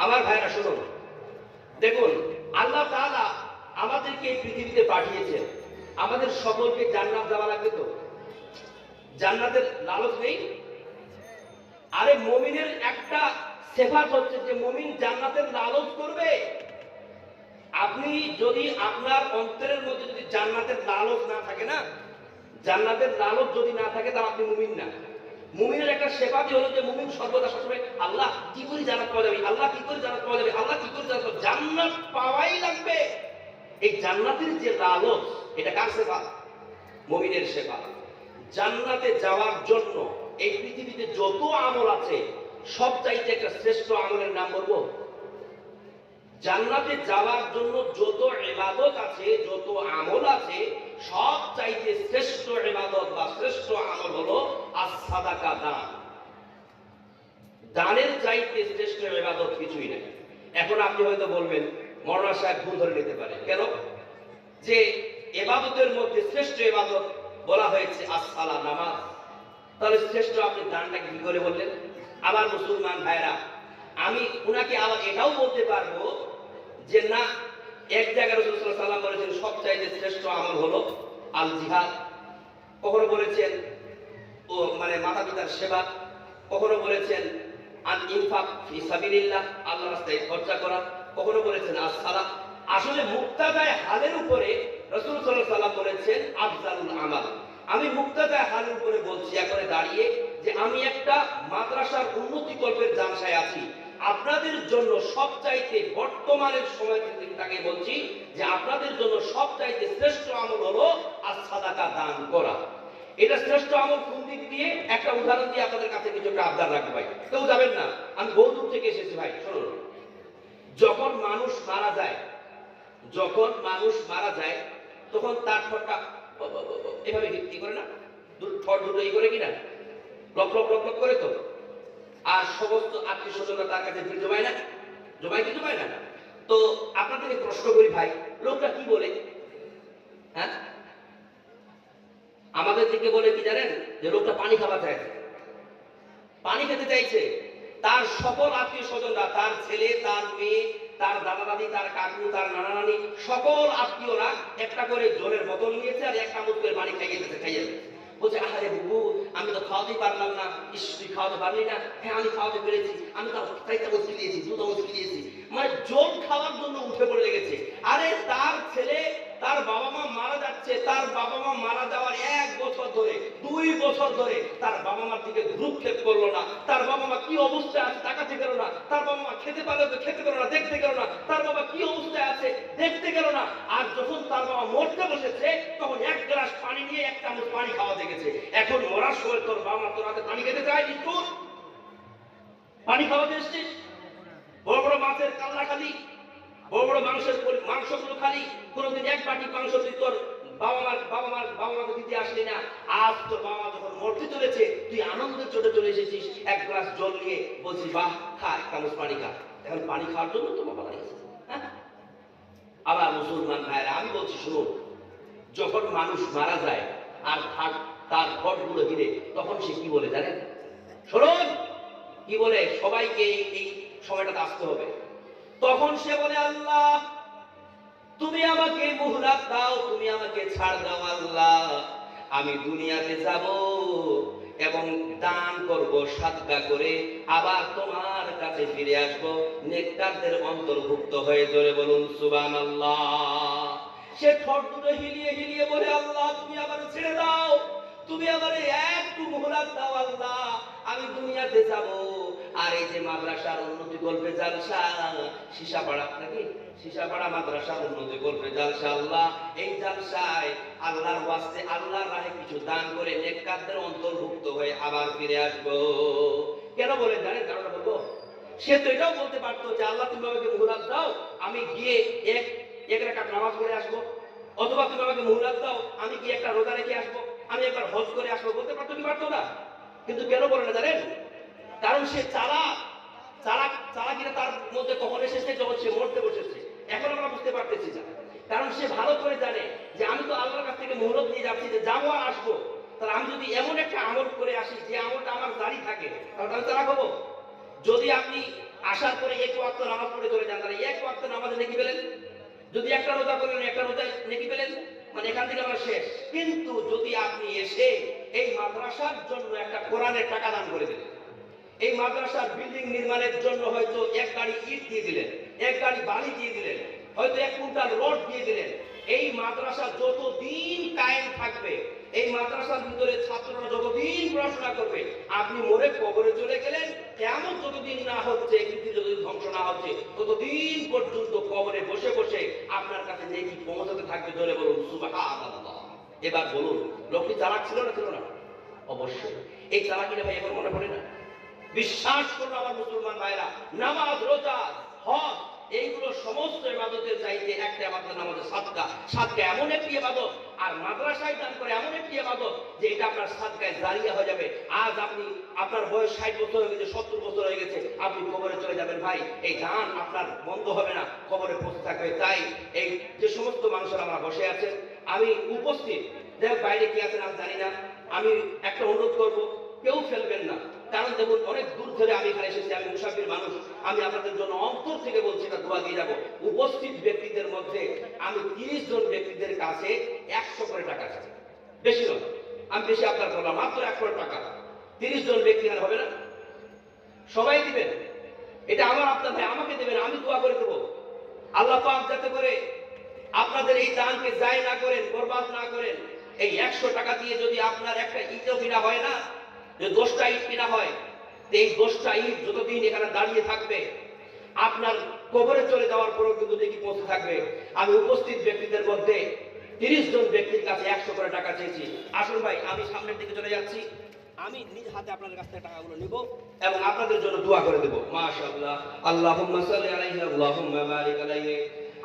আমার ভাইরা শুনুন, দেখুন আল্লাহ তাআলা আমাদেরকে এই পৃথিবীতে পাঠিয়েছেন, আমাদের সকলকে জান্নাত দেওয়া লাগবে। তো জান্নাতের লালচ নেই? আরে মুমিনের একটা সিফাত হচ্ছে যে মুমিন জান্নাতের লালচ করবে। আপনি যদি আপনার অন্তরের মধ্যে যদি জান্নাতের লালচ না থাকে না, জান্নাতের লালচ যদি না থাকে তাহলে আপনি মুমিন না। মুমিনের একটা সিফাতই হলো যে মুমিন সর্বদা সবসময় আল্লাহ কি করে জান্নাত পাওয়া যাবে, আল্লাহ কি করে জান্নাত পাওয়া যাবে, আল্লাহ কি করে জান্নাত পাওয়াই লাগবে। এই জান্নাতের যে লালচ, এটা কার সিফাত? মুমিনের সিফাত। জান্নাতে যাওয়ার জন্য এই পৃথিবীতে যত আমল আছে সব চাইতে একটা শ্রেষ্ঠ আমলের নাম বলবো। জান্নাতে যাওয়ার জন্য যত ইবাদত আছে, যত আমল আছে, সব চাইতে শ্রেষ্ঠ ইবাদত বা শ্রেষ্ঠ আমল হলো as-সাদাকা, দান। দানের চাইতে শ্রেষ্ঠ ইবাদত কিছুই নাই। এখন আপনি হয়তো বলবেন, মওলানা সাহেব ভুল ধরে নিতে পারে, কেন? যে ইবাদতের মধ্যে শ্রেষ্ঠ ইবাদত বলা হয়েছে as-সালা, নামাজ, তাহলে শ্রেষ্ঠ আপনি দানটাকে কি করে বললেন? আবার মুসলমান ভাইরা, আমি উনাকে আবার এটাও বলতে পারবো যে না, এক জায়গায় রাসূল সাল্লাল্লাহু আলাইহি ওয়াসাল্লাম বলেছেন সবচাইতে শ্রেষ্ঠ আমল হলো আল জিহাদ, কখনো বলেছেন ও মানে মাতা পিতার সেবা, কখনো বলেছেন আন ইনফাক ফি সাবিলিল্লাহ, আল্লাহর রাস্তায় খরচা করা, কখনো বলেছেন as-সালাত। আসলে মুক্তাদায়ে হালের উপরে রাসূল সাল্লাল্লাহু আলাইহি ওয়াসাল্লাম বলেছেন আফজালুল আমাল। আমি মুক্তাদায়ে হালের উপরে বলছি এখন দাঁড়িয়ে যে আমি একটা মাদ্রাসার উন্নতি কল্পের জালসায় আছি। আপনাদের জন্য সবচাইতে বর্তমানের সময় থেকে তাকে বলছি যে আপনাদের জন্য সবচাইতে শ্রেষ্ঠ আমল হলো as-সাদাকা, দান করা। এটা শ্রেষ্ঠ আমল কোন দিক দিয়ে? একটা উদাহরণ দিয়ে আপনাদের কাছে কিছু একটা আবদার রাখবো ভাই, কেউ যাবেন না, আমি বহু দূর থেকে এসেছি ভাই। শুনুন, যখন মানুষ মারা যায়, যখন মানুষ মারা যায় তখন তার ঠোঁটটা এভাবে কি করে না, ঠোঁট দুটো এই করে কিনা লক লক লক লক করে তো, আর সমস্ত আত্মীয় স্বজনরা তার কাছে ভিড় জমায় না, জমায় কি জমায় না? তো আপনাদেরকে প্রশ্ন করি ভাই, লোকটা কি বলে? হ্যাঁ, আমাদের দিকে বলে কি জানেন? যে লোকটা পানি খাওয়া চাইছে, পানি খেতে চাইছে। তার সকল আত্মীয় স্বজনরা, তার ছেলে, তার মেয়ে, তার দাদা দাদি, তার কাকু, তার নানা নানি, সকল আত্মীয়রা একটা করে জলের বোতল নিয়েছে আর একটা মুখ করে পানি খাইয়ে গেছে, খাইয়ে গেছে। বলছে আহারে বুবু, আমি তো খাওয়াতেই পারলাম না। ইস, তুই খাওয়াতে পারলি না? হ্যাঁ আমি খাওয়াতে পেরেছি, আমি তো 4টা মুচকি দিয়েছি, 2টা মুচকি দিয়েছি। মানে জল খাওয়ার জন্য উঠে পড়ে লেগেছে। আরে তার ছেলে, তার বাবা মা মারা যাচ্ছে, তার বাবা মা মারা যাওয়ার 1 বছর ধরে, 2 বছর ধরে তার বাবা মার দিকে ভ্রুক্ষেপ করলো না। তার বাবা মা কি অবস্থায় আছে তাকাতে গেল না, তার বাবা মা খেতে পারলে তো খেতে গেল না, দেখতে গেল না, তার বাবা কি অবস্থায় আছে দেখতে গেল না। আর যখন তার বাবা মরতে বসেছে তখন 1 গ্লাস পানি নিয়ে 1 চামচ পানি খাওয়াতে গেছে। এখন মরার সময় তোর বাবা মা তোর হাতে পানি খেতে চায়নি, তোর পানি খাওয়াতে এসছিস? বড় বড় মাছের কাল্লা খালি, বড় বড় মাংসগুলো খালি, কোনোদিন 1 বাটি মাংস তুই তোর বাবা মাকে দিতে আসলি না। আজ তোর বাবা যখন মরতে চলেছে তুই আনন্দের চোটে চলে এসেছিস, 1 গ্লাস জল নিয়ে বলছিস বাহ খা, 1 চামচ পানি খা। এখন পানি খাওয়ার জন্য তো বাবা বানিয়েছে। হ্যাঁ, আবার মুসলমান ভাইরা, আমি বলছি শুনুন, যখন মানুষ মারা যায় আর তার ঠোঁটগুলো হিরে, তখন সে কি বলে জানেন? শুনুন কি বলে, সবাইকে এই সময়টাতে আসতে হবে। তখন সে বলে আল্লাহ তুমি আমাকে মুহলাত দাও, তুমি আমাকে ছাড় দাও আল্লাহ, আমি দুনিয়াতে যাব এবং দান করব সাদকা করে, আবার তোমার কাছে ফিরে আসব নেককারদের অন্তর্ভুক্ত হয়ে। জোরে বলুন সুবহানাল্লাহ। সে ঠোঁট দুটো হিলিয়ে হিলিয়ে বলে আল্লাহ তুমি আমাকে ছেড়ে দাও, তুমি আমারে একটু মুহলাত দাও আল্লাহ, আমি দুনিয়াতে যাব। আর এই যে মাদ্রাসার উন্নতি কল্পে জালসা, সীসাপাড়া নাকি সীসাপাড়া মাদ্রাসার উন্নতি কল্পে জালসা, আল্লাহ এই জালসায় আল্লাহর ওয়াস্তে আল্লাহর রাহে কিছু দান করে নেককারদের অন্তর্ভুক্ত হয়ে আবার ফিরে আসব। কেন বলে জানেন কারণটা বলবো? সে তো এটাও বলতে পারতো যে আল্লাহ তুমি আমাকে মুহলাত দাও, আমি গিয়ে এক রাকাত নামাজ পড়ে আসবো, অথবা তুমি আমাকে মুহলাত দাও আমি গিয়ে একটা রোজা রেখে আসবো, আমি একবার হজ করে আসবো, বলতে পারতো কি পারতো না? কিন্তু কেন বলে না জানেন? কারণ সে চালাকিটা তার মধ্যে কখন এসেছে, যখন সে মরতে বসেছে। এখন আমরা বুঝতে পারতেছি না, কারণ সে ভালো করে জানে যে আমি তো আল্লাহর কাছ থেকে মুহূর্ত নিয়ে যাচ্ছি, যে যাবো আর আসবো, তাহলে আমি যদি এমন একটা আমল করে আসি যে আমলটা আমার জারি থাকে, তাহলে আমি চালাক হবো। যদি আপনি আসার পরে এক ওয়াক্ত নামাজ পড়ে চলে যান, তাহলে এক ওয়াক্ত নামাজে নেকি পেলেন। যদি একটা রোজা করলেন, একটা রোজায় নেকি পেলেন, মানে এখান থেকে আমরা শেষ। কিন্তু যদি আপনি এসে এই মাদ্রাসার জন্য একটা কোরআনের টাকা দান করে দিলেন, এই মাদ্রাসার বিল্ডিং নির্মাণের জন্য হয়তো এক গাড়ি ইট দিয়ে দিলেন, এক গাড়ি বালি দিয়ে দিলেন, হয়তো 1 কুইন্টাল রড দিয়ে দিলেন, এই মাদ্রাসা যতদিন কায়েম থাকবে, এই মাদ্রাসার ভিতরে ছাত্ররা যতদিন পড়াশোনা করবে, আপনি মরে কবরে চলে গেলেন, কেমন যতদিন না হচ্ছে, পৃথিবী যতদিন ধ্বংস না হচ্ছে, ততদিন পর্যন্ত কবরে বসে বসে আপনার কাছে নেকি পৌঁছাতে থাকবে। জোরে বলুন সুবহানাল্লাহ। এবার বলুন, লোকটি চালাক ছিল না, ছিল না? অবশ্যই। এই চালাকিটা ভাই এখন মনে পড়ে না? বিশ্বাস করুন আমার মুসলমান ভাইরা, নামাজ, রোজা, হজ, এইগুলো সমস্ত ইবাদতের চাইতে একটা ইবাদত নামাজের সাদকা। সাদকা এমন একটি ইবাদত, আর মাদ্রাসায় দান করে এমন একটি ইবাদত যে এটা আপনার সাদকায় জারিয়া হয়ে যাবে। আজ আপনি, আপনার বয়স 60 বছর হয়ে গেছে, 70 বছর হয়ে গেছে, আপনি কবরে চলে যাবেন ভাই, এই দান আপনার বন্ধ হবে না, কবরে পৌঁছে থাকবে। তাই এই যে সমস্ত মানুষেরা আমরা বসে আছেন, আমি উপস্থিত, দেখ বাইরে কি আছেন আমি জানি না, আমি একটা অনুরোধ করব, কেউ ফেলবেন না। কারণ দেখুন, অনেক দূর ধরে আমি এখানে এসেছি, আমি মুসাফির মানুষ, আমি আপনাদের জন্য অন্তর থেকে বলছি, এটা দোয়া দিয়ে যাবো। উপস্থিত ব্যক্তিদের মধ্যে আমি 30 জন ব্যক্তিদের কাছে 100 করে টাকা চাই, বেশি নয়, আমি বেশি আপনার বললাম, মাত্র 1 করে টাকা। 30 জন ব্যক্তি আর হবে না? সবাই দিবেন, এটা আমার আপনার ভাই, আমাকে দেবেন, আমি দোয়া করে দেবো। আল্লাহ পাক যাতে করে আপনাদের এই দানকে যায় না করেন, বরবাদ না করেন। এই 100 টাকা দিয়ে যদি আপনার একটা ইটও কিনা হয় না, যে 10টা ইট কিনা হয়, এই 10টা ইট যতদিন এখানে দাঁড়িয়ে থাকবে, আপনার কবরে চলে যাওয়ার পরেও কিন্তু দেখি পৌঁছে থাকবে। আমি উপস্থিত ব্যক্তিদের মধ্যে 30 জন ব্যক্তির কাছে 100 করে টাকা চেয়েছি। আসুন ভাই, আমি সামনের দিকে চলে যাচ্ছি, আমি নিজ হাতে আপনাদের কাছ থেকে টাকাগুলো নিব এবং আপনাদের জন্য দোয়া করে দেব। মাশাআল্লাহ, আল্লাহুম্মা সাল্লি আলাইহি আল্লাহুম্মা বারিক আলাইহি।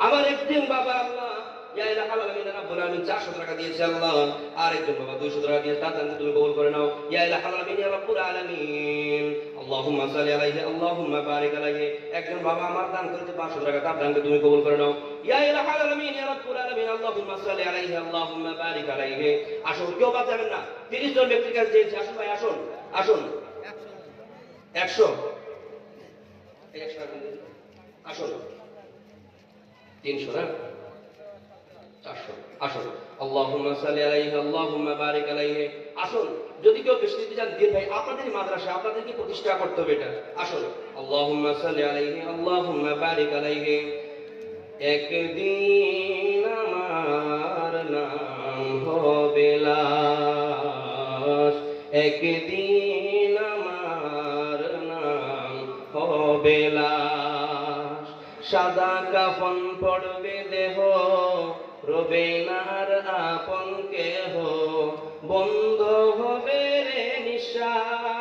আমার একজন বাবা, আল্লাহ ইয়া ইলাহাল আলামিন রাব্বুল আলামিন 400 টাকা দিয়েছে আল্লাহ, আর একজন বাবা 200 টাকা দিয়েছে, তার দান তুমি কবুল করে নাও ইয়া ইলাহাল আলামিন ইয়া রাব্বুল আলামিন। আল্লাহুম্মা সাল্লি আলাইহি আল্লাহুম্মা বারিক আলাইহি। একজন বাবা আমার দান করেছে 500 টাকা, তার দানকে তুমি কবুল করে নাও ইয়া ইলাহাল আলামিন ইয়া রাব্বুল আলামিন। আল্লাহুম্মা সাল্লি আলাইহি আল্লাহুম্মা বারিক আলাইহি। আসুন, কেউ বাদ যাবেন না, 30 জন ব্যক্তির কাছে দিয়েছি। আসুন ভাই, আসুন আসুন। 100 আসুন, 300 না, 400 আসুন। আল্লাহুম্মা সাল্লি আলাইহি আল্লাহুম্মা বারিক আলাইহি। আসুন, যদি কেউ বেশি দিতে চান দিন ভাই, আপনাদের মাদ্রাসা, আপনাদেরকে প্রতিষ্ঠা করতে হবে এটা। আসুন, আল্লাহুম্মা সাল্লি আলাইহি আল্লাহুম্মা বারিক আলাইহি। একদিন আমার নাম হবে লাশ, একদিন আমার নাম হবে লাশ, সাদা কাফন পড়বে দেহ, রবে নার আপন কেহ, বন্ধ হবে রে নিঃশ্বাস,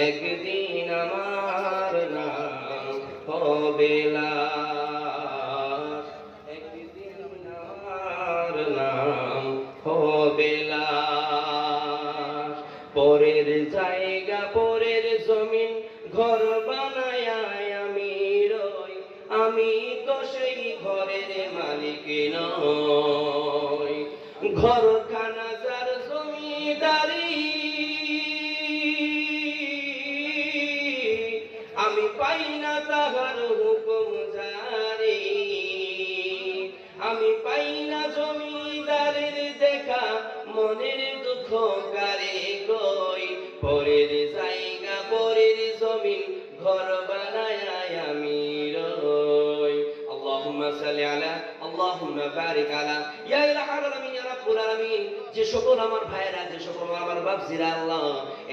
একদিন আমার নাম হবে লাশ, একদিন আমার নাম হবে লাশ। পরের জায়গা, পরের জমিন, ঘর বানায় আমি রই, আমি তো সেই ঘরের মালিক নই। ঘরখানা যার জমিদারি, আমি পাই না তাহার হুকুম জারি, আমি পাই না জমিদারের দেখা, মনের দুঃখ কারে কই। পরের জায়গা, পরের জমিন, ঘর বানায় আমি রই। আল্লাহুম্মা সাল্লি আলা আল্লাহুম্মা বারিক আলা ইয়া ইলাহাল আলামিন ইয়া রাব্বুল আলামিন। যে সকল আমার ভাইয়েরা, যে সকল আমার বাপজিরা আল্লাহ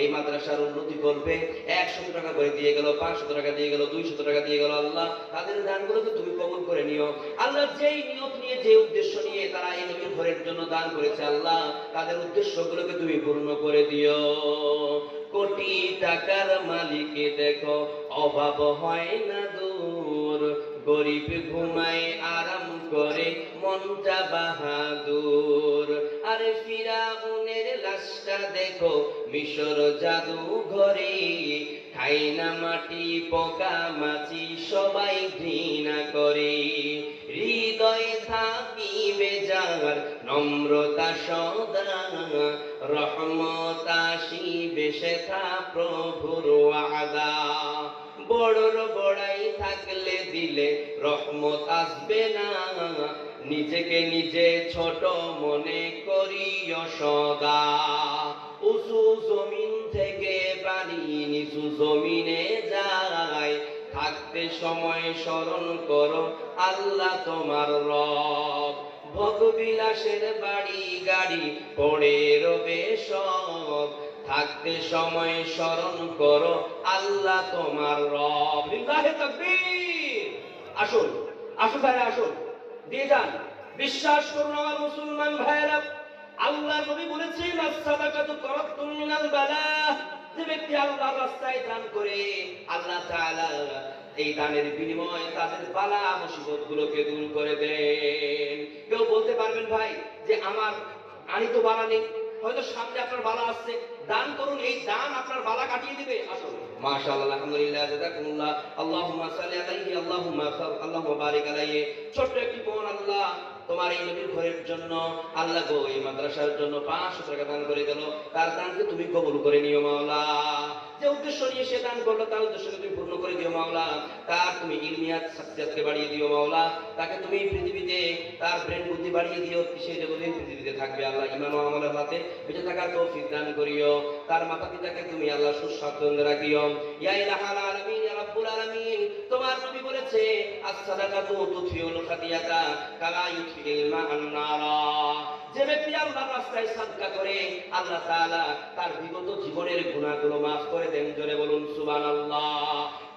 এই মাদ্রাসার উন্নতি করবে, 100 টাকা করে দিয়ে গেল, 500 টাকা দিয়ে গেল, 200 টাকা দিয়ে গেল, আল্লাহ তাদের দানগুলোকে তুমি কবুল করে নিও। আল্লাহ যেই নিয়ত নিয়ে, যে উদ্দেশ্য নিয়ে তারা এই নবীর ঘরের জন্য দান করেছে, আল্লাহ তাদের উদ্দেশ্যগুলোকে তুমি পূর্ণ করে দিও। কোটি টাকার মালিকে দেখো, অভাব হয় না দূর, গরিব ঘুমায় আরাম করে, মনটা বাহাদুর। আরে ফিরাউনের লাশটা দেখো, মিশর জাদু ঘরে, খাই না মাটি পোকা মাছি, সবাই ঘৃণা করে। হৃদয়ে থাকিবে যার নম্রতা সদা রহমত আসিবে সেথা প্রভুর ওয়াদা। বড়র বড়াই থাকলে দিলে রহমত আসবে না, নিজেকে নিজে ছোট মনে করিও সদা। উঁচু জমিন থেকে পানি নিচু জমিনে যায়, থাকতে সময় স্মরণ করো আল্লাহ তোমার রব। ভোগবিলাসের বাড়ি গাড়ি পড়ে রবে সব, থাকতে সময় স্মরণ করো আল্লাহ তোমার রব। লিল্লাহে তাকবীর। আসুন আসুন ভাইরা, আসুন দিয়ে যান। বিশ্বাস করুন আমার মুসলমান ভাইরা, আল্লাহ নবী বলেছেন as-সাদাকাতু কারাতুন মিনাল বালা। যে ব্যক্তি আল্লাহর রাস্তায় দান করে, আল্লাহ তাআলা এই দানের বিনিময়ে তাদের বালা মুসিবত গুলোকে দূর করে দেন। কেউ বলতে পারবেন ভাই যে আমার আনি তো বালা নেই, হয়তো সামনে আপনার বালা আসছে, দান করুন, এই দান আপনার বালা কাটিয়ে দিবে। আসুন মাশাআল্লাহ, আলহামদুলিল্লাহ, জাযাকুমুল্লাহ, আল্লাহুম্মা সাল্লি আলাইহি, আল্লাহুম্মা বারিক আলাইহি। ছোট্ট একটি বোন আল্লাহ তোমার এই নবীর ঘরের জন্য, আল্লাহ গো এই মাদ্রাসার জন্য 500 টাকা দান করে গেল, তার দানকে তুমি কবুল করে নিও মাওলা। যে উদ্দেশ্য নিয়ে সে দান করলো তার উদ্দেশ্যকে তুমি পূর্ণ করে দিও মাওলা। তার তুমি ইলমিয়াত শাখসিয়াতকে বাড়িয়ে দিও মাওলা। তাকে তুমি পৃথিবীতে তার ব্রেন বুদ্ধি বাড়িয়ে দিও, সে যতদিন পৃথিবীতে থাকবে আল্লাহ ঈমান ও আমলের হাতে বেঁচে থাকার তৌফিক দান করিও। তার মাতা পিতাকে তুমি আল্লাহ সুস্বাচ্ছন্দ্যে রাখিও। ইয়া ইলাহাল আলামিন, ইয়া রাব্বুল আলামিন। তোমার নবী বলেছে as-সাদাকাতু তুতফিউল খাতিয়াতা কামা ইউতফিল মা'আন নারা। যে ব্যক্তি আল্লাহর রাস্তায় সাদকা করে, আল্লাহ তাআলা তার বিগত জীবনের গুনাহগুলো maaf করে দেন। জোরে বলুন সুবহানাল্লাহ।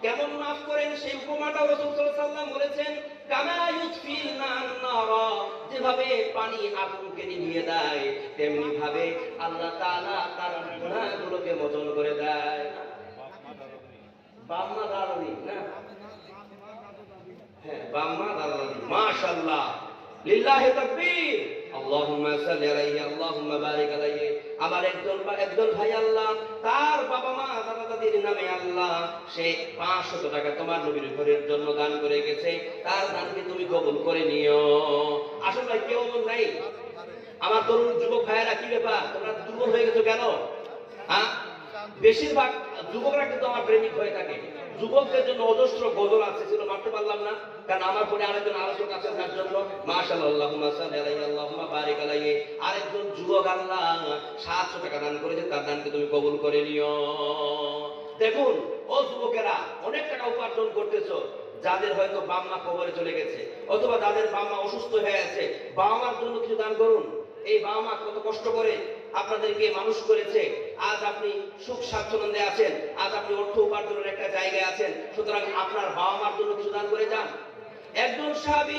কেমন maaf করেন সেই উপমাটা রাসূল সাল্লাল্লাহু আলাইহি ওয়াসাল্লাম বলেছেন, কামা ইউতফিল মা'আন নারা। যেভাবে পানি আগুনকে নিভিয়ে দেয়, তেমনি ভাবে আল্লাহ তাআলা তার গুনাহগুলোকে মোচন করে দেয়। বাম্মা দারুনি না, হ্যাঁ বাম্মা দারুনি, মাশাআল্লাহ, লিল্লাহি তাকবীর, আল্লাহুম্মা সাল্লি আলাইহি, আল্লাহুম্মা বারিক আলাইহি। আমার একজন ভাই আল্লাহ তার বাবা মা দাদা দাদির নামে আল্লাহ সে 500 টাকা তোমার নবীর ঘরের জন্য দান করে গেছে, তার দানকে তুমি কবুল করে নিও। আসলে ভাই কেউ নাই আমার তরুণ যুবক ভাইয়েরা, কি ব্যাপার তোমরা দুর্বল হয়ে গেছো কেন? হ্যাঁ, বেশিরভাগ যুবকরা কিন্তু আমার প্রেমিক হয়ে থাকে। যুবকদের জন্য অজস্র গজল আছে, ছিল মারতে পারলাম না কারণ আমার পরে আরেকজন আলোচক আছেন তার জন্য। মাশাআল্লাহ, আল্লাহুম্মা সাল্লি আলাইহি, আল্লাহুম্মা বারিক আলাইহি। আরেকজন যুবক আল্লাহ 700 টাকা দান করেছে, তার দানকে তুমি কবুল করে নিও। দেখুন ও যুবকেরা, অনেক টাকা উপার্জন করতেছো, যাদের হয়তো বাম্মা কবরে চলে গেছে অথবা যাদের বাম্মা অসুস্থ হয়ে আছে, বাবা মার জন্য কিছু দান করুন। এই বাবা মা কত কষ্ট করে আপনাদেরকে মানুষ করেছে, আজ আপনি সুখ স্বাচ্ছন্দ্যে আছেন, আজ আপনি অর্থ উপার্জনের একটা জায়গায় আছেন, সুতরাং আপনার বাবা মার জন্য কিছু দান করে যান। একজন সাহাবী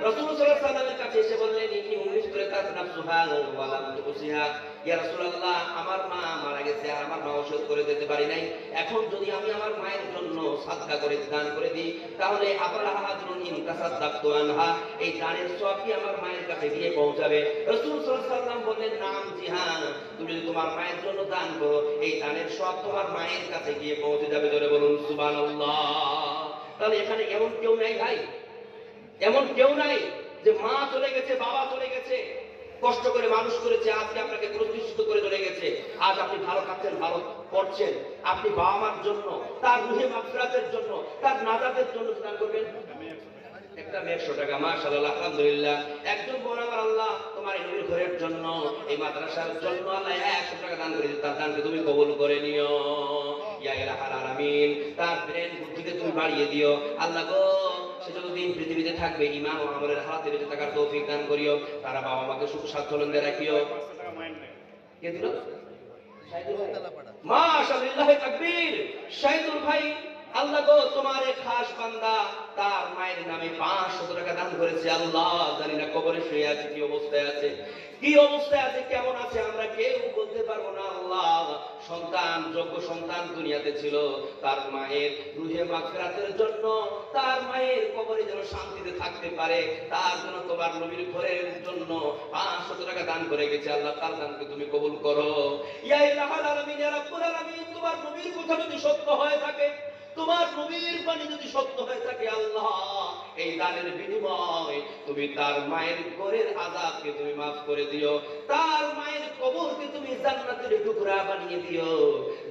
রাসূল সাল্লাল্লাহু আলাইহি ওয়াসাল্লামের কাছে এসে বললেন, ইন্নী উমিরতু নাফসুহা ওয়া লাম তুসিহা। ইয়া রাসূলুল্লাহ, আমার মা মারা গেছে আর আমার মা ওষুধ করে দিতে পারি নাই, এখন যদি আমি আমার মায়ের জন্য সাদকা করে দান করে দিই তাহলে আফলাহা আজরুন ইন তাসাদদাকতু আনহা, এই দানের সওয়াব কি আমার মায়ের কাছে গিয়ে পৌঁছাবে? রাসূল সাল্লাল্লাহু আলাইহি ওয়াসাল্লাম বললেন, নাম, জি হ্যাঁ, তুমি যদি তোমার মায়ের জন্য দান করো এই দানের সওয়াব তোমার মায়ের কাছে গিয়ে পৌঁছে যাবে। জোরে বলুন সুবহানাল্লাহ। তাহলে এখানে এমন কেউ নাই ভাই, এমন কেউ নাই যে মা চলে গেছে, বাবা চলে গেছে, কষ্ট করে মানুষ করেছে, আজকে আপনাকে প্রতিষ্ঠিত করে চলে গেছে, আজ আপনি ভালো খাচ্ছেন, ভালো পড়ছেন, আপনি বাবা মার জন্য, তার রুহে মাগফিরাতের জন্য, তার নাজাতের জন্য দান করবেন। একটা 100 টাকা, মাশাআল্লাহ, আলহামদুলিল্লাহ। একজন বোন আমার আল্লাহ তোমার এই নবীর ঘরের জন্য, এই মাদ্রাসার জন্য আল্লাহ 100 টাকা দান করেছে, তার দানকে তুমি কবুল করে নিও। ইয়া ইলাহাল আলামিন, তার ব্রেন বুদ্ধিকে তুমি বাড়িয়ে দিও আল্লাহ গো। সে যতদিন পৃথিবীতে থাকবে ঈমান ও আমলের হাতে বেঁচে থাকার তৌফিক দান করিও। তারা বাবা মাকে সুখ স্বাচ্ছন্দ্যে রাখিও। কে দিল? শাহিদুল ভাই, মাশাআল্লাহ, লিল্লাহি তাকবীর। শাহিদুল ভাই, আল্লাহ গো তোমার এক খাস বান্দা তার মায়ের নামে 500 টাকা দান করেছে। আল্লাহ জানি না কবরে শুয়ে আছে, কি অবস্থায় আছে, কি অবস্থায় আছে, কেমন আছে আমরা কেউ বলতে পারবো না। আল্লাহ সন্তান, যোগ্য সন্তান দুনিয়াতে ছিল, তার মায়ের রুহে মাগফিরাতের জন্য, তার মায়ের কবরে যেন শান্তিতে থাকতে পারে, তার জন্য তোমার নবীর ঘরের জন্য 500 টাকা দান করে গেছে। আল্লাহ তার দানকে তুমি কবুল করো। ইয়া ইলাহাল আলামিন, ইয়া রাব্বুল আলামিন, তোমার নবীর কথা যদি সত্য হয়ে থাকে, তোমার নবীর ভবিষ্যৎবাণী যদি সত্য হয়ে থাকে আল্লাহ, এই দানের বিনিময় তুমি তার মায়ের ঘরের আযাবকে তুমি মাফ করে দিও, তার মায়ের কবরকে তুমি জান্নাতের টুকরা বানিয়ে দিও,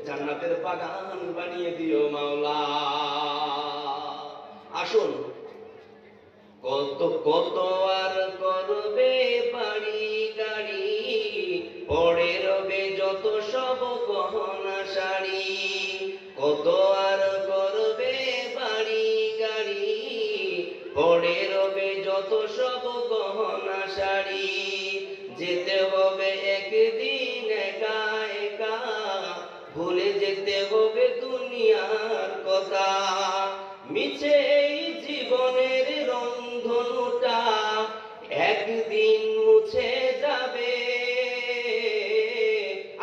জান্নাতের বাগান বানিয়ে দিও মাওলা। আসুন, কত কত আর করবে বাড়ি গাড়ি, পড়ে রবে যত সব গহনা শাড়ি। কত আর করবে বাড়ি গাড়ি, পড়ে রবে যত সব গহনা শাড়ি। যেতে হবে একদিন একা একা, ভুলে যেতে হবে দুনিয়ার কথা। মিছে এই জীবনের রংধনুটা একদিন মুছে যাবে।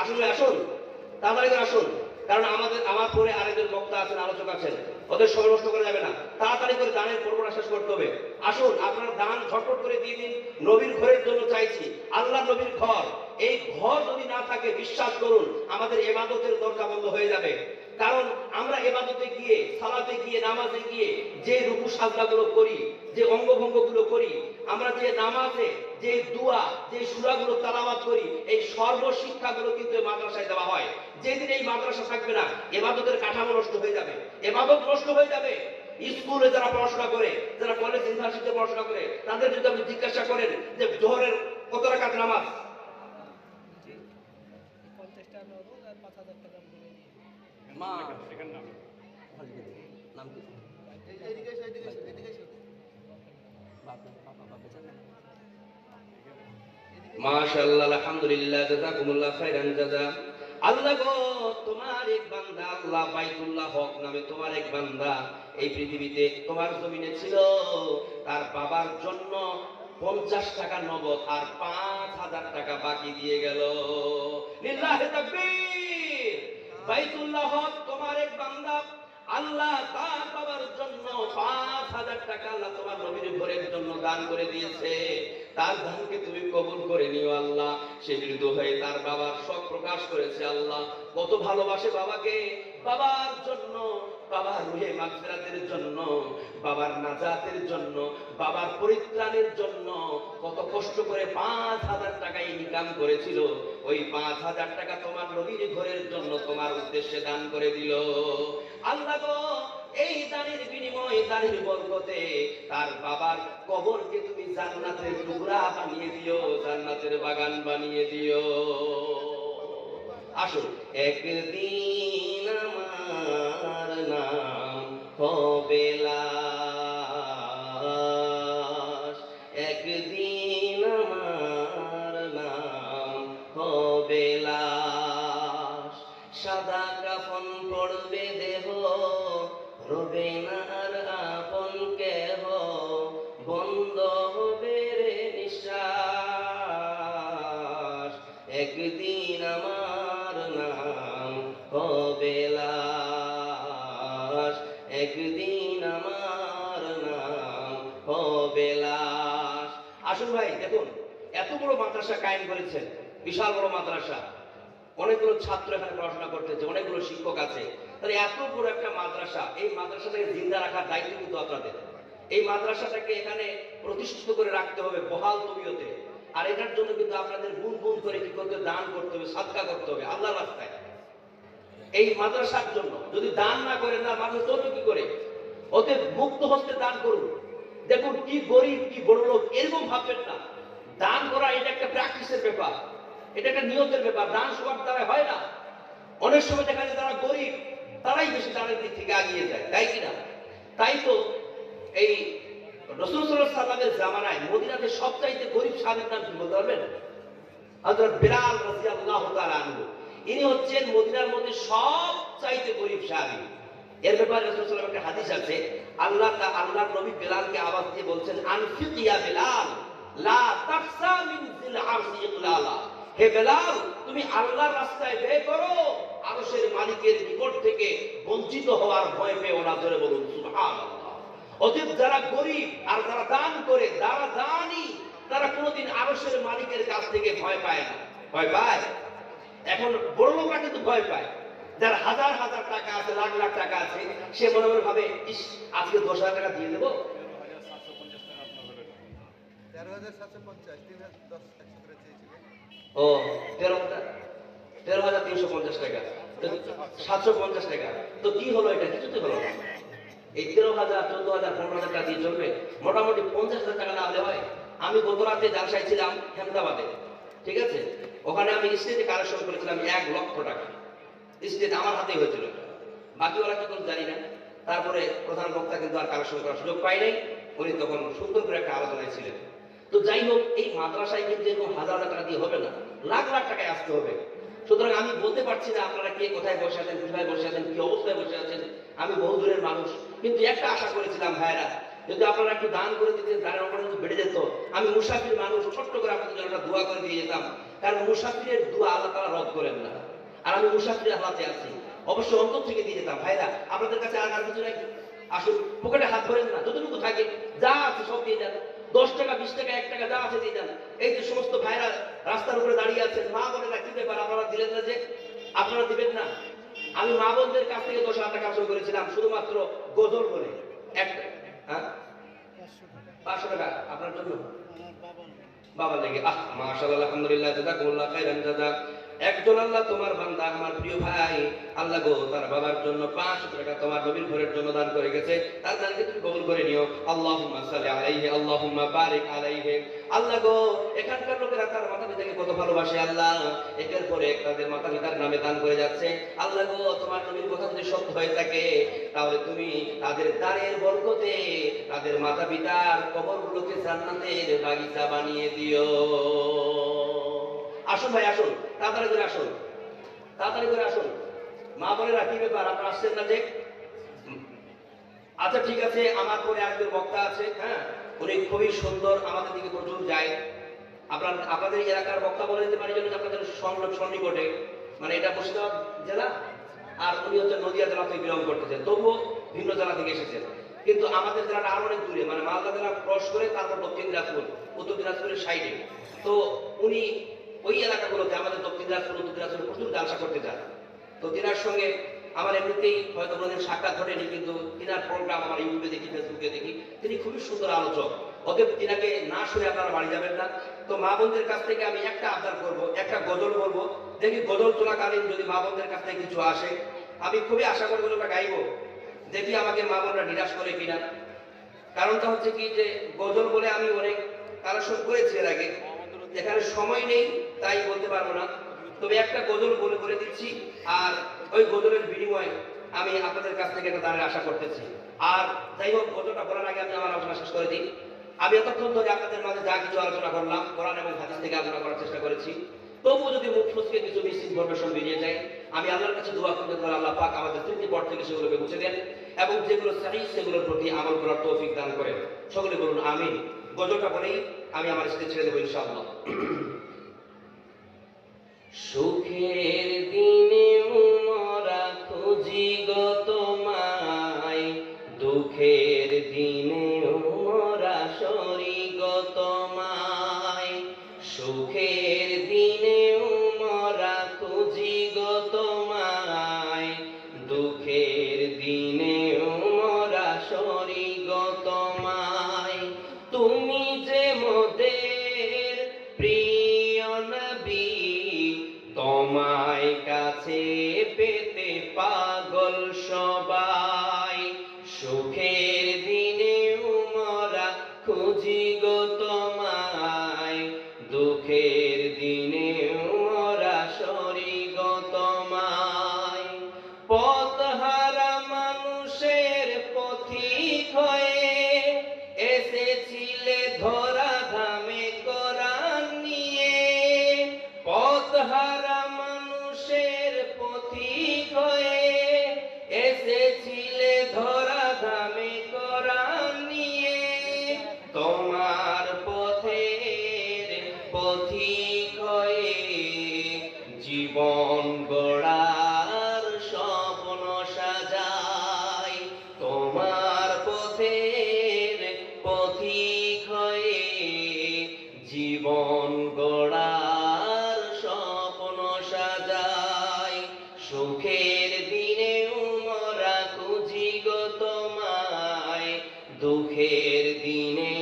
আসুন আসুন, তাড়াতাড়ি করে আসুন, কারণ আমার পরে আরেকজন বক্তা আছেন, আলোচক আছেন, ওদের সময় নষ্ট করা যাবে না। তাড়াতাড়ি করে দানের পর্বটা শেষ করতে হবে। আসুন, আপনারা দান ঝটপট করে দিয়ে দিন। নবীর ঘরের জন্য চাইছি, আল্লাহ নবীর ঘর, এই ঘর যদি না থাকে বিশ্বাস করুন আমাদের ইবাদতের দরজা বন্ধ হয়ে যাবে। কারণ আমরা ইবাদতে গিয়ে, সালাতে গিয়ে, নামাজে গিয়ে যে রুকু সাজদাগুলো করি, যে অঙ্গভঙ্গগুলো করি, আমরা যে নামাজে যে দোয়া, যে সূরাগুলো তেলাওয়াত করি, এই সর্বশিক্ষাগুলো কিন্তু মাদ্রাসায় দেওয়া হয়। যেদিন এই মাদ্রাসা থাকবে না, ইবাদতের কাঠামো নষ্ট হয়ে যাবে, ইবাদত নষ্ট হয়ে যাবে। স্কুলে যারা পড়াশোনা করে, যারা কলেজ ইউনিভার্সিটিতে পড়াশোনা করে, তাদের যদি আপনি জিজ্ঞাসা করেন যে জোহরের কত রাকাত নামাজ, মাশাআল্লাহ, আলহামদুলিল্লাহ, জাযাকুমুল্লাহ খাইরান জাযা। আল্লাহ গো, তোমার এক বান্দা, আল্লাহ বাইতুল্লাহ হক নামে তোমার এক বান্দা এই পৃথিবীতে তোমার জমিনে ছিল। তার বাবার জন্য 50 টাকা নগদ আর 5000 টাকা বাকি দিয়ে গেল। লিল্লাহি তাকবীর। বাইতুল্লাহ হক তোমার এক বান্দা, আল্লাহ তার বাবার জন্য 5000 টাকা আল্লাহ তোমার নবীর ঘরের জন্য দান করে দিয়েছে। তার দানকে তুমি কবুল করে নিও আল্লাহ। সে মৃদু হয়ে তার বাবার শোক প্রকাশ করেছে আল্লাহ। কত ভালোবাসে বাবাকে, বাবার জন্য, বাবার রুহে মাগফিরাতের জন্য, বাবার নাজাতের জন্য, বাবার পরিত্রাণের জন্য কত কষ্ট করে 5000 টাকা ইনকাম করেছিল। ওই 5000 টাকা তোমার নবীর ঘরের জন্য তোমার উদ্দেশ্যে দান করে দিল। আল্লাহ গো, এই দানের বিনিময়ে, দানের বরকতে তার বাবার কবরকে তুমি জান্নাতের টুকরা বানিয়ে দিও, জান্নাতের বাগান বানিয়ে দিও। আসুন, একদিন আমার নাম হবে লাশ, একদিন আমার নাম হবে লাশ। সাদা কাফন পড়বে দেহ, রবে না আর আপন কেহ, বন্ধ হবে রে নিঃশ্বাস। একদিন আমার নাম হবে লাশ, একদিন আমার নাম হবে লাশ। আসুন ভাই, দেখুন এত বড় মাদ্রাসা কায়েম করেছেন, বিশাল বড় মাদ্রাসা, অনেকগুলো ছাত্র এখানে পড়াশোনা করতেছে, অনেকগুলো শিক্ষক আছে। তাহলে এত বড় একটা মাদ্রাসা, এই মাদ্রাসাটাকে জিন্দা রাখার দায়িত্ব কিন্তু আপনাদের। এই মাদ্রাসাটাকে এখানে প্রতিষ্ঠিত করে রাখতে হবে বহাল তবিয়তে। আর এটার জন্য কিন্তু আপনাদের গুণ গুণ করে কি করতে, দান করতে হবে, সাদকা করতে হবে আল্লাহর রাস্তায়। এই মাদ্রাসার জন্য যদি দান না করেন, না মাদ্রাসা চলবে কি করে? ওদের মুক্ত হস্তে দান করুন। দেখুন কি গরিব, কি বড় লোক, এরকম ভাববেন না। দান করা এটা একটা প্র্যাকটিসের ব্যাপার, এটা একটা নিয়তের ব্যাপার। দান সবার দ্বারা হয় না। অনেক সময় দেখা যায় যারা গরিব তারাই বেশি দানের দিক থেকে এগিয়ে যায়, তাই কিনা? তাই তো এই রাসূল সাল্লাল্লাহু আলাইহি ওয়াসাল্লামের জামানায় মদিনাতে সবচাইতে গরিব সাহাবীর নাম কি বলতে পারবেন? হযরত বিলাল রাদিয়াল্লাহু তাআলা আনহু। ইনি হচ্ছেন মদিনার মধ্যে সবচাইতে গরিব সাহাবী। এর ব্যাপারে রাসূল সাল্লাল্লাহু আলাইহি ওয়াসাল্লাম একটা হাদিস আছে, আল্লাহর নবী বিলালকে আওয়াজ দিয়ে বলছেন, আনফিক ইয়া বিলাল লা তাকসা মিন জিল আরশি ইকলালা। হে বিলাল, তুমি আল্লাহর রাস্তায় ব্যয় করো, আরশের মালিকের নিকট থেকে বঞ্চিত হওয়ার ভয় পেও না। ধরে বলুন সুবহানাল্লাহ। অতএব যারা গরিব আর যারা দান করে, যারা দানি, তারা কোনোদিন আরশের মালিকের কাছ থেকে ভয় পায় না। ভয় পায়? এখন বড় লোকরা কিন্তু ভয় পায়। যার হাজার হাজার টাকা আছে, লাখ লাখ টাকা আছে, সে মনে মনে ভাবে ইস আজকে 10,000 টাকা দিয়ে দেবো। 13,750 ও 13,350 টাকা, 750 টাকা। তো কি হলো, এটা কিছুতে হলো না। এই 13,000, 14,000, 15,000 টাকা দিয়ে চলবে? মোটামুটি 50,000 টাকা না হলে হয়। আমি গত রাতে জালসায় ছিলাম হেমদাবাদে, ঠিক আছে? ওখানে আমি স্টেজে কালেকশন করেছিলাম 1 লক্ষ টাকা। স্টেজ আমার হাতেই হয়েছিল, বাকি ওরা কি করে জানি না। তারপরে প্রধান বক্তা কিন্তু আর কালেকশন করার সুযোগ পাই নাই, উনি তখন সুন্দর করে একটা আলোচনায় ছিলেন। তো যাই হোক, এই মাদ্রাসায় কিন্তু এরকম হাজার হাজার টাকা দিয়ে হবে না, লাখ লাখ টাকায় আসতে হবে। সুতরাং আমি বলতে পারছি না আপনারা কে কোথায় বসে আছেন, কোথায় বসে আছেন, কি অবস্থায় বসে আছেন। আমি বহু দূরের মানুষ, কিন্তু একটা আশা করেছিলাম ভাইরা, যদি আপনারা একটু দান করে দিতেন, দানের অঙ্কটা কিন্তু বেড়ে যেত। আমি মুসাফির মানুষ, ছোট্ট করে আপনাদের জন্য একটা দোয়া করে দিয়ে যেতাম, কারণ মুসাফিরের দোয়া আল্লাহ তাআলা রদ করেন না। আর আমি মুসাফিরের হালাতে আছি, অবশ্যই অন্তর থেকে দিয়ে যেতাম। ভাইরা, আপনাদের কাছে আর কিছু নাই, আসুন পকেটে হাত ধরেন না, যতটুকু থাকে যা আছে সব দিয়ে দেন। 10 টাকা, 20 টাকা, 1 টাকা যা আছে দিয়ে দেন। এই যে সমস্ত ভাইরা রাস্তার উপরে দাঁড়িয়ে আছেন, মা বোনেরা, কি ব্যাপার আপনারা দিলেন না যে? আপনারা দিবেন না? আমি মা বোনদের কাছ থেকে 10,000 টাকা আসল করেছিলাম শুধুমাত্র গজল বলে একটা। হ্যাঁ, 500 টাকা আপনার জন্য, বাবা লেগে। মাশাআল্লাহ, আলহামদুলিল্লাহ, জাযাকুমুল্লাহ খাইরান জাযা। একজন আল্লাহ তোমার বান্দা, আমার প্রিয় ভাই, আল্লাহ গো তার বাবার জন্য 500 টাকা তোমার নবীর ঘরের জন্য দান করে গেছে। তার দানকে তুমি কবুল করে নিও। আল্লাহুম্মা সাল্লি আলাইহি, আল্লাহুম্মা বারিক আলাইহি। আল্লাহ গো, এখানকার লোকেরা তার মাতা পিতাকে কত ভালোবাসে আল্লাহ, একের পর এক তাদের মাতা পিতার নামে দান করে যাচ্ছে। আল্লাহ গো, তোমার নবীর কথা যদি সত্য হয়ে থাকে, তাহলে তুমি তাদের দানের বরকতে তাদের মাতা পিতার কবরগুলোকে জান্নাতের বাগিচা বানিয়ে দিও। আসুন ভাই, আসুন, তাড়াতাড়ি করে আসুন, তাড়াতাড়ি করে আসুন। মা বোনেরা, কি ব্যাপার আপনারা আসছেন না যে? আচ্ছা ঠিক আছে, আমার পরে আরেকজন বক্তা আছে, হ্যাঁ, উনি খুবই সুন্দর, আমাদের দিকে প্রচুর যায়। আপনাদের এলাকার বক্তা বলে দিতে পারি যেন আপনাদের সন্নিকটে, মানে এটা মুর্শিদাবাদ জেলা, আর উনি হচ্ছে নদিয়া জেলা থেকে বিলং করতেছেন, তবুও ভিন্ন জেলা থেকে এসেছেন। কিন্তু আমাদের জেলাটা আরো অনেক দূরে, মানে মালদা জেলা ক্রস করে তারপর দক্ষিণ দিনাজপুর, উত্তর দিনাজপুরের সাইডে। তো উনি ওই এলাকাগুলোতে, আমাদের দক্ষিণ দিনাজপুর, উত্তর দিনাজপুরে প্রচুর জালসা করতে যান। তো তিনার সঙ্গে আমার এমনিতেই হয়তো কোনোদিন সাক্ষাৎ ঘটেনি, কিন্তু তিনার প্রোগ্রাম আমার ইউটিউবে দেখি, ফেসবুকে দেখি, তিনি খুবই সুন্দর আলোচক। অতএব তিনাকে না শুনে আপনারা বাড়ি যাবেন না। তো মা বোনদের কাছ থেকে আমি একটা আবদার করব, একটা গজল বলবো, দেখি গজল চলাকালীন যদি মা বোনদের কাছ থেকে কিছু আসে, আমি খুবই আশা করি গজলটা গাইবো, দেখি আমাকে মা বোনরা নিরাশ করে কিনা। কারণটা হচ্ছে কি, যে গজল বলে আমি অনেক কালেকশন করেছি এর আগে, এখানে সময় নেই তাই বলতে পারবো না। তবে একটা গজল বলে দিচ্ছি, আর ওই গজলের বিনিময়ে আমি আপনাদের কাছ থেকে একটা দানের আশা করতেছি। আর যাই হোক, গজলটা বলার আগে আমি আমার আলোচনা শেষ করে দিই। আমি এতক্ষণ ধরে আপনাদের মাঝে যা কিছু আলোচনা করলাম, কোরআন এবং হাদিস থেকে আলোচনা করার চেষ্টা করেছি। তবুও যদি মুখ ফসকে কিছু মিস ইনফরমেশন বেরিয়ে যায়, আমি আল্লাহর কাছে দোয়া করতে পারি, আল্লাহ পাক আমাদের তৃপ্তি পথ থেকে সেগুলোকে মুছে দেন, এবং যেগুলো সহিহ সেগুলোর প্রতি আমল করার তৌফিক দান করেন। সকলে বলুন আমিন। গজলটা বলেই আমি আমার স্টেজ ছেড়ে দেবো ইনশাআল্লাহ। সুখের দিনে মোরা খুঁজি গো তোমায়, দুঃখের দিনে মোরা সরি গো তোমায়। সুখের দিনে মোরা খুঁজি গো তোমায়, দুঃখের দিনে মোরা সরি গো তোমায়। তুমি যে মোদের প্রিয় নবী, তোমায় কাছে পেতে পাগল সবাই। সুখের দিনে মোরা খুঁজি গো তোমায়, দুঃখের দিনে মোরা সরি গো তোমায়। পথহারা মানুষের পথিক হয়ে এসেছিলে ধরা ধামে কোরআন নিয়ে। পথহারা মানুষের পথিক হয়ে এসেছিলে ধরা ধামে কোরআন নিয়ে। তোমার পথের পথিক হয়ে জীবন গড়ার স্বপ্ন সাজাই। তোমার পথে দুঃখের দিনে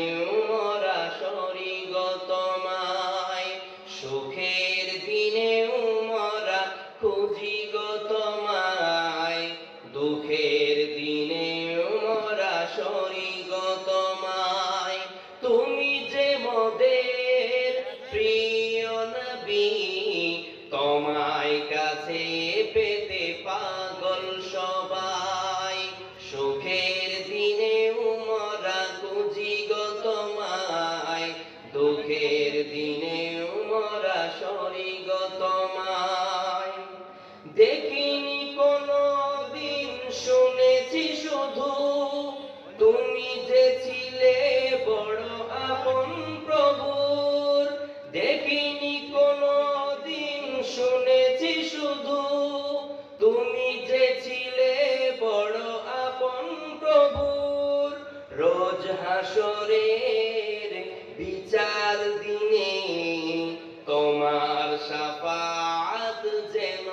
মোরা সরি গো তোমায়, সুখের দিনে মোরা খুঁজি গো তোমায়, দুঃখের দিনে মোরা সরি গো তোমায়। তুমি যে মোদের প্রিয় নবী, তোমায় কাছে পেতে পাগল সবাই, সুখের দিনে মোরা খুঁজি গো তোমায়, দুঃখের দিনে মোরা সরি গো তোমায়। দেখিনি কোনো দিন, শুনেছি শুধু তুমি যে ছিলে বড় আপন প্রভুর। দেখিনি কোনো দিন, শুনেছি শুধু তুমি যে ছিলে বড় আপন প্রভুর। রোজ হাসরের বিচার দিনে তোমার শাফাআত যেন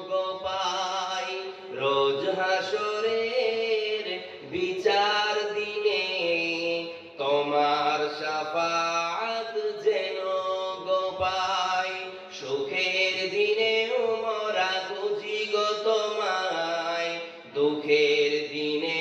গো পাই, রোজ হাসরের বিচার দিনে তোমার শাফাআত যেন গো পাই, সুখের দিনে মোরা খুঁজি গো তোমায়, দুঃখের দিনে